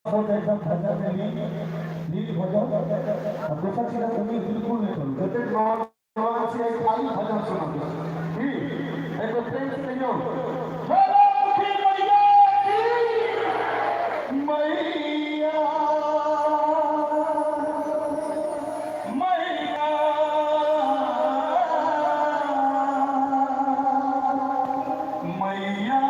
एकदम भजन में लीन हो जाओ और दूसरा चीज तुम्हें बिल्कुल नहीं करो जैसे नौजवान से खाली भजन सुनो ठीक है तो प्रेम से कहियो बोलो मुखी मैया मैया मैया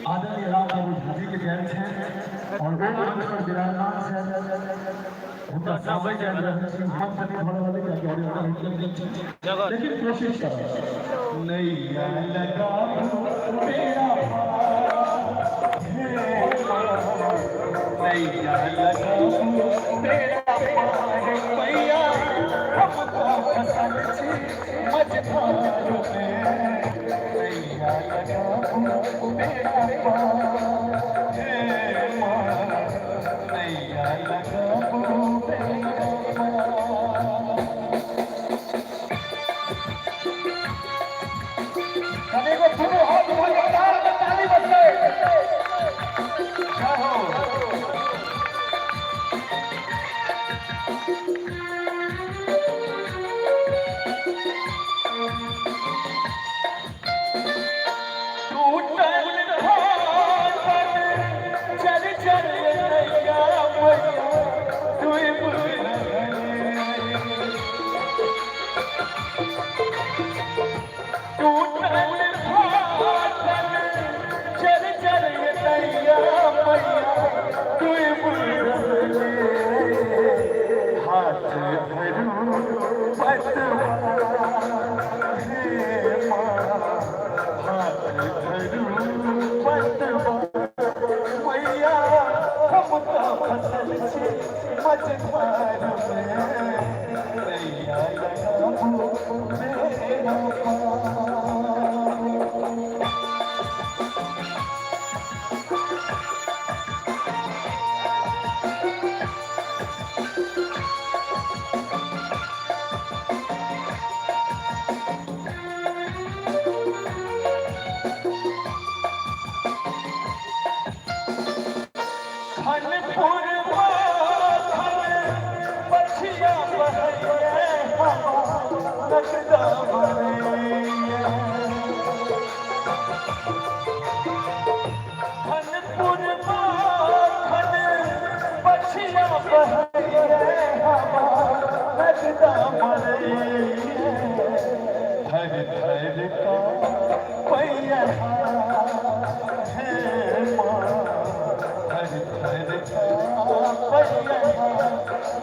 आदरणीय राम बाबू झाजी के जयंत है और वो मंच पर विराजमान है उनका समय जयंत है हम सभी होने वाले क्या लेकिन कोशिश करो नैया लगा मेरा नैया लगा मेरा मैया हम तो फसल छी मझधारों में नैया लगा मेरा हे माँ नैया लगा सभी को सुनो हाथ भगवान ताली बजते क्या हो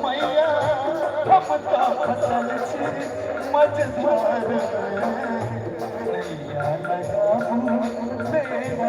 मैया हम तो फसल छी मझधार नैया लगा मेरा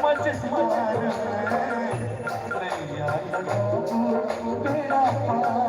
मझधार में नैया लगा मेरा